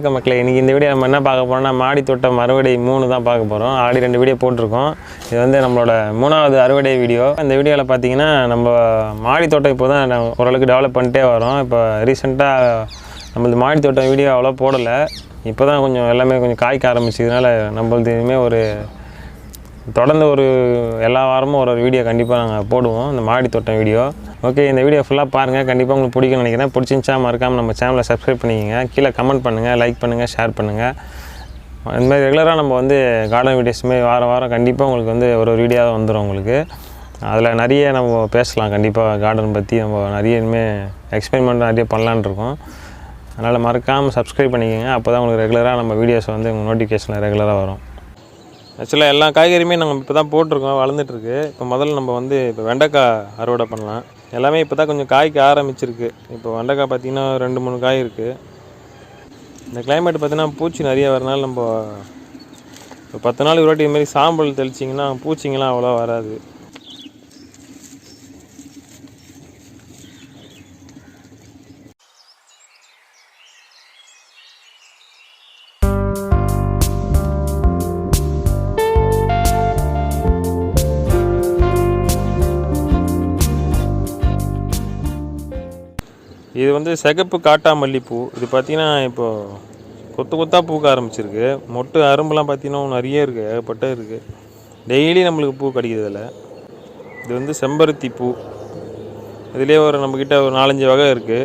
வணக்கம் மக்களே. இன்றைக்கி இந்த வீடியோ நம்ம என்ன பார்க்க போகிறோம்னா மாடி தோட்டம் அறுவடை 3 தான் பார்க்க போகிறோம். ஆல்ரெடி 2 வீடியோ போட்டிருக்கோம். இது வந்து நம்மளோட 3வது அறுவடை வீடியோ. இந்த வீடியோவில் பார்த்தீங்கன்னா நம்ம மாடி தோட்டம் இப்போ தான் ஓரளவுக்கு டெவலப் பண்ணிட்டே வரோம். இப்போ ரீசெண்டாக நம்மளது மாடி தோட்டம் வீடியோ அவ்வளோ போடலை. இப்போ தான் கொஞ்சம் எல்லாமே கொஞ்சம் காய்க்க ஆரம்பிச்சதுனால நம்மளது இனிமேல் தொடர்ந்து எல்லா வாரமும் ஒரு வீடியோ கண்டிப்பாக நாங்கள் போடுவோம், இந்த மாடி தோட்டம் வீடியோ. ஓகே, இந்த வீடியோ ஃபுல்லாக பாருங்கள். கண்டிப்பாக உங்களுக்கு பிடிக்கும்னு நினைக்கிறேன். பிடிச்சிருந்துச்சா மறக்காமல் நம்ம சேனலை சப்ஸ்கிரைப் பண்ணிக்கோங்க. கீழே கமெண்ட் பண்ணுங்கள், லைக் பண்ணுங்கள், ஷேர் பண்ணுங்கள். இந்த மாதிரி ரெகுலராக நம்ம கார்டன் வீடியோஸுமே வாரம் கண்டிப்பாக உங்களுக்கு ஒரு வீடியோவாக வந்துடும் உங்களுக்கு. அதில் நிறைய நம்ம பேசலாம். கண்டிப்பாக கார்டன் பற்றி நம்ம நிறைய இனிமேல் எக்ஸ்பெரிமெண்ட் நிறைய பண்ணலான்னு இருக்கோம். அதனால் மறக்காமல் சப்ஸ்கிரைப் பண்ணிக்கோங்க. அப்போ தான் உங்களுக்கு ரெகுலராக நம்ம வீடியோஸ் உங்கள் நோட்டிஃபிகேஷனில் ரெகுலராக வரும். ஆக்சுவலாக எல்லா காய்கறியுமே நாங்கள் இப்போ தான் போட்டிருக்கோம், வளர்ந்துட்டுருக்கு. இப்போ முதல்ல நம்ம இப்போ வெண்டைக்காய் அறுவடை பண்ணலாம். எல்லாமே இப்போ தான் கொஞ்சம் காய்க்க ஆரம்பிச்சிருக்கு. இப்போ வெண்டைக்காய் பார்த்திங்கன்னா 2-3 காய் இருக்குது. இந்த கிளைமேட் பார்த்திங்கன்னா பூச்சி நிறைய வரனால நம்ம இப்போ 10 நாள் ஒரு இதுமாரி சாம்பல் தெளிச்சிங்கன்னா பூச்சிங்கெலாம் அவ்வளோ வராது. இது சிகப்பு காட்டாமல்லிப்பூ. இது பார்த்திங்கன்னா இப்போது கொத்தாக பூக்க ஆரம்பிச்சிருக்கு. மொட்டு அரும்புலாம் பார்த்திங்கன்னா நிறைய இருக்குது, ஏகப்பட்ட இருக்குது. டெய்லி நம்மளுக்கு பூ கிடைக்கிது இதில். இது செம்பருத்தி பூ. இதுலேயே நம்மக்கிட்ட 4-5 வகை இருக்குது.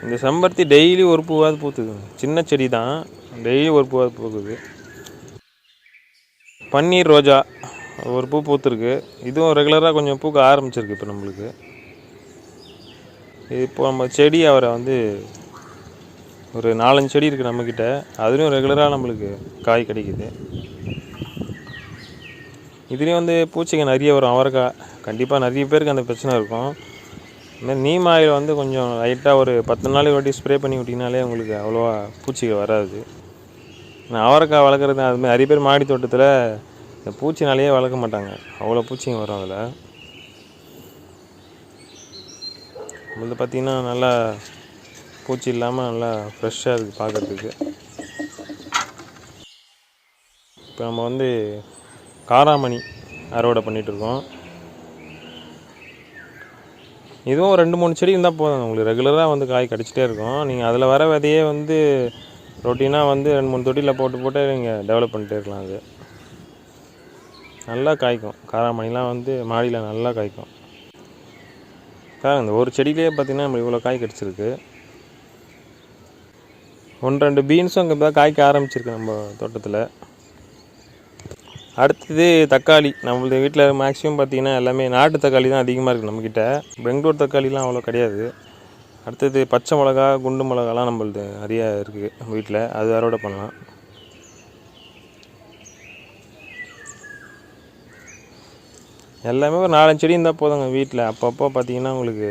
இந்த செம்பருத்தி டெய்லி ஒரு பூவாவது பூத்துக்குது. சின்ன செடி தான், டெய்லி ஒரு பூவாவது பூக்குது. பன்னீர் ரோஜா ஒரு பூ பூத்துருக்கு. இதுவும் ரெகுலராக கொஞ்சம் பூக்க ஆரம்பிச்சிருக்கு இப்போ நம்மளுக்கு. இப்போ நம்ம செடி அவரை ஒரு 4-5 செடி இருக்குது நம்மக்கிட்ட. அதுலேயும் ரெகுலராக நம்மளுக்கு காய் கிடைக்கிது. இதுலேயும் பூச்சிங்க நிறைய வரும். அவரைக்காய் கண்டிப்பாக நிறைய பேருக்கு அந்த பிரச்சனை இருக்கும். இந்த நீம் ஆயில் கொஞ்சம் லைட்டாக ஒரு 10 நாளைக்கு வாட்டி ஸ்ப்ரே பண்ணி விட்டிங்கனாலே உங்களுக்கு அவ்வளோவா பூச்சிகள் வராது. நான் அவரைக்காய் வளர்க்குறது அதுமாதிரி நிறைய பேர் மாடி தோட்டத்தில் இந்த பூச்சினாலேயே வளர்க்க மாட்டாங்க, அவ்வளோ பூச்சிங்க வரும் அதில். பார்த்திங்கன்னா நல்லா பூச்சி இல்லாமல் நல்லா ஃப்ரெஷ்ஷாக இருக்குது பார்க்குறதுக்கு. இப்போ நம்ம காராமணி அறுவடை பண்ணிகிட்ருக்கோம். இதுவும் 2-3 செடி இருந்தால் போதும், உங்களுக்கு ரெகுலராக காய் கிடச்சிட்டே இருக்கும். நீங்கள் அதில் வர விதையே ரொட்டீனாக 2-3 தொட்டியில் போட்டு நீங்கள் டெவலப் பண்ணிட்டே இருக்கலாம். அது நல்லா காய்க்கும். காராமணிலாம் மாடியில் நல்லா காய்க்கும். இந்த ஒரு செடியிலே பார்த்திங்கன்னா நம்ம இவ்வளோ காய் கிடச்சிருக்கு. 1-2 பீன்ஸும் அங்கே இப்போ காய்க்க ஆரம்பிச்சிருக்கு நம்ம தோட்டத்தில். அடுத்தது தக்காளி. நம்மளது வீட்டில் மேக்ஸிமம் பார்த்திங்கன்னா எல்லாமே நாட்டு தக்காளி தான் அதிகமாக இருக்குது நம்மக்கிட்ட. பெங்களூர் தக்காளிலாம் அவ்வளோ கிடையாது. அடுத்தது பச்சை மிளகா, குண்டு மிளகாலாம் நம்மளது நிறையா இருக்குது நம்ம வீட்டில். அது அறுவடை பண்ணலாம். எல்லாமே ஒரு 4-5 செடி இருந்தால் போதுங்க வீட்டில். அப்பப்போ பார்த்திங்கன்னா உங்களுக்கு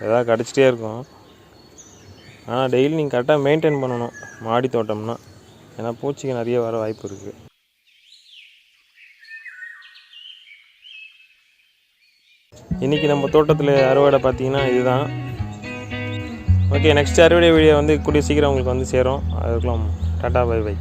எதாவது கிடச்சிட்டே இருக்கும். ஆனால் டெய்லி நீங்கள் கரெக்டாக மெயின்டைன் பண்ணணும் மாடி தோட்டம்னா. ஏன்னா பூச்சிக்கு நிறைய வர வாய்ப்பு இருக்குது. இன்றைக்கி நம்ம தோட்டத்தில் அறுவடை பார்த்திங்கன்னா இதுதான். ஓகே, நெக்ஸ்ட் அறுவடை வீடியோ கூடிய சீக்கிரம் உங்களுக்கு சேரும். அதுக்கெல்லாம் டாட்டா, பை பை.